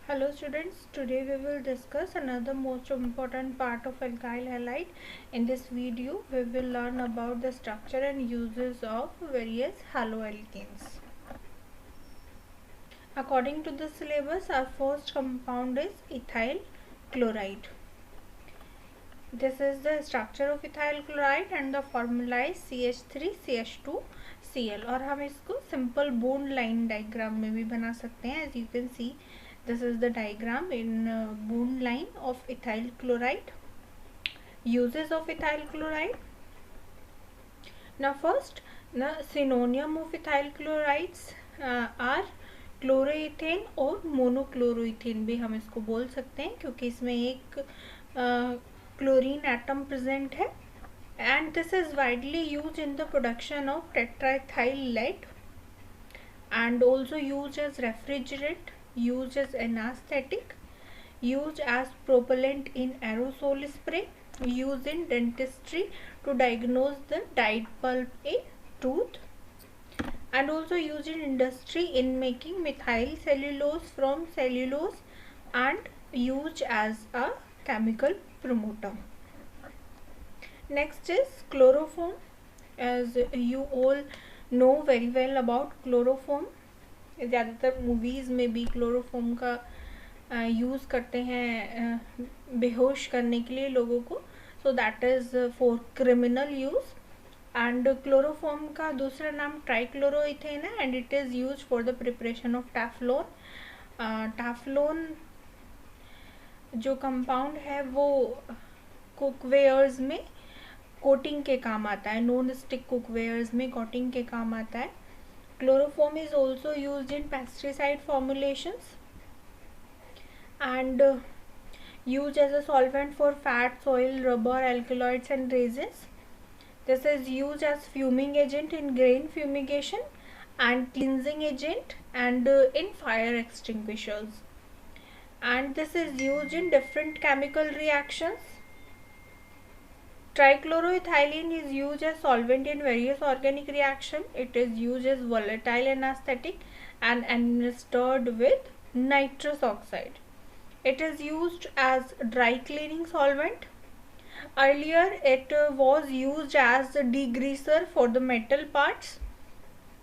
Hello students, today we will discuss another most important part of alkyl halide. In this video, we will learn about the structure and uses of various haloalkanes. According to the syllabus, our first compound is ethyl chloride. This is the structure of ethyl chloride and the formula is CH3CH2Cl और हम इसको simple bond line diagram में भी बना सकते हैं. As you can see, this is the diagram in bond line of ethyl chloride. Uses of ethyl chloride. Now first, the synonym of ethyl chlorides are chloroethane और मोनोक्लोरोइथेन भी हम इसको बोल सकते हैं क्योंकि इसमें एक क्लोरीन एटम प्रेजेंट है. And this is widely used in the production of tetraethyl lead and also used as refrigerant, used as anesthetic, used as propellant in aerosol spray, used in dentistry to diagnose the dyed pulp in tooth, and also used in industry in making methyl cellulose from cellulose and used as a chemical promoter. Next is chloroform. As you all know very well about chloroform, ज़्यादातर movies में भी chloroform का use करते हैं बेहोश करने के लिए लोगों को. So that is for criminal use. And chloroform का दूसरा नाम ट्राइक्लोरोइथेन है and it is use for the preparation of teflon. Teflon जो कंपाउंड है वो कुकवेयर्स में कोटिंग के काम आता है. नॉन स्टिक कुकवेयर्स में कोटिंग के काम आता है. Chloroform is also used in pesticide formulations and used as a solvent for fat, soil, rubber, alkaloids and resins. This is used as fuming agent in grain fumigation and cleansing agent and in fire extinguishers. And this is used in different chemical reactions. Trichloroethylene is used as solvent in various organic reactions. It is used as volatile anesthetic and administered with nitrous oxide. It is used as dry cleaning solvent. Earlier it was used as a degreaser for the metal parts.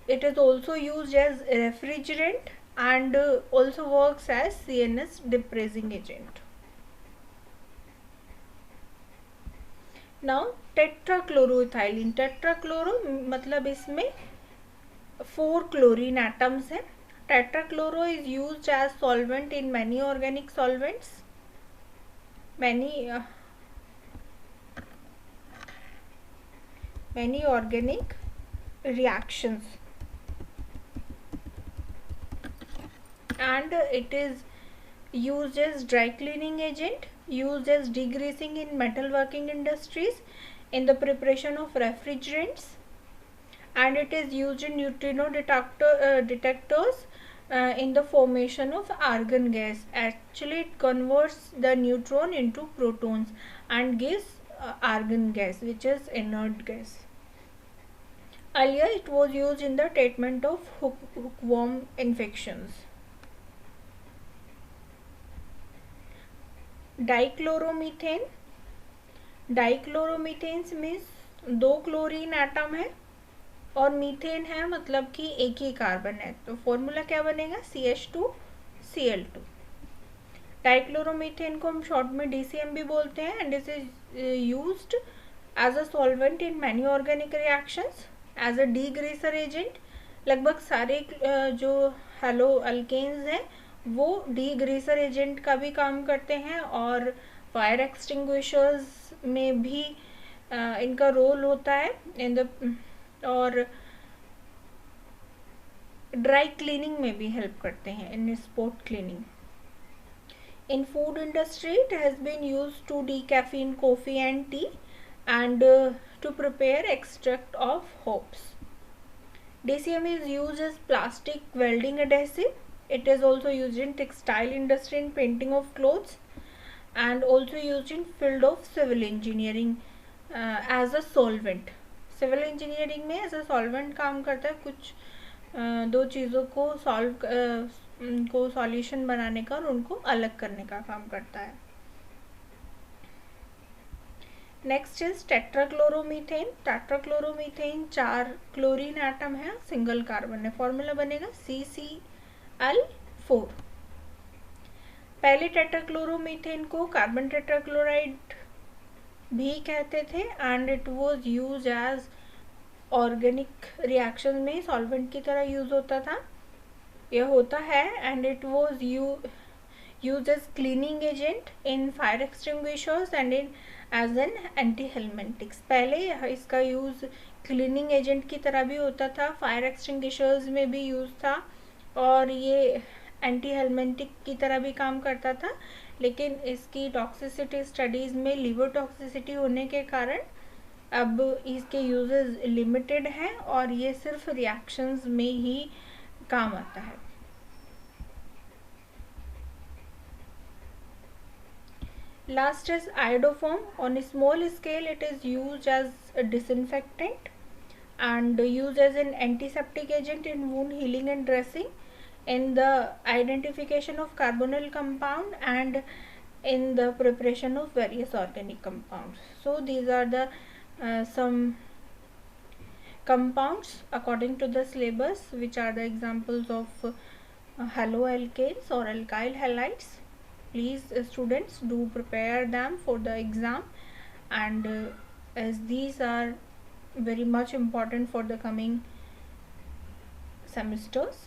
It is also used as refrigerant and also works as CNS depressing agent. Now tetrachloroethylene. Tetrachloro मतलब इसमें 4 chlorine atoms हैं. Tetrachloro is used as solvent in many organic solvents, many organic reactions, and it is used as dry cleaning agent, used as degreasing in metalworking industries, in the preparation of refrigerants, and it is used in neutrino detectors in the formation of argon gas. Actually it converts the neutron into protons and gives argon gas, which is inert gas. Earlier it was used in the treatment of hookworm infections. Dichloromethane. Dichloromethanes means 2 chlorine atom है और methane है मतलब कि एक ही carbon है. तो formula क्या बनेगा? CH2Cl2. डाइक्लोरोमीथेन को हम शॉर्ट में DCM भी बोलते हैं and this is used as a solvent in many organic reactions, as a degreaser agent. लगभग सारे जो हेलो अल्केन्स हैं वो डीग्रेसर एजेंट का भी काम करते हैं और फायर एक्सटिंग्विशर्स में भी इनका रोल होता है इन द, और ड्राई क्लीनिंग में भी हेल्प करते हैं in spot cleaning. In food industry it has been used to decaffeinate coffee and tea and to prepare extract of hops. DCM is used as plastic welding adhesive. It is also used in textile industry in painting of clothes and also used in field of civil engineering as a solvent. Civil engineering में as a solvent काम करता है. कुछ 2 चीज़ों को को solution बनाने का और उनको अलग करने का काम करता है। Next is tetrachloromethane. Tetrachloromethane 4 chlorine atom है, सिंगल कार्बन है, फॉर्मूला बनेगा CCl4। पहले टेट्राक्लोरोमीथेन को कार्बन टेट्राक्लोराइड भी कहते थे and it was use as organic reaction में सॉल्वेंट की तरह यूज होता था, यह होता है, and it was used as cleaning agent in fire extinguishers and in as an anti-helminthics। पहले इसका यूज क्लीनिंग एजेंट की तरह भी होता था, फायर एक्सटिंग्विशर्स में भी यूज था और ये एंटी हेलमेंटिक की तरह भी काम करता था, लेकिन इसकी टॉक्सिसिटी स्टडीज में लिवर टॉक्सिसिटी होने के कारण अब इसके यूजेस लिमिटेड हैं और ये सिर्फ रिएक्शंस में ही काम आता है। Last is iodoform. On a small scale it is used as a disinfectant and used as an antiseptic agent in wound healing and dressing, in the identification of carbonyl compound and in the preparation of various organic compounds. So these are the some compounds according to the syllabus which are the examples of haloalkanes or alkyl halides. Please students do prepare them for the exam, and as these are very much important for the coming semesters.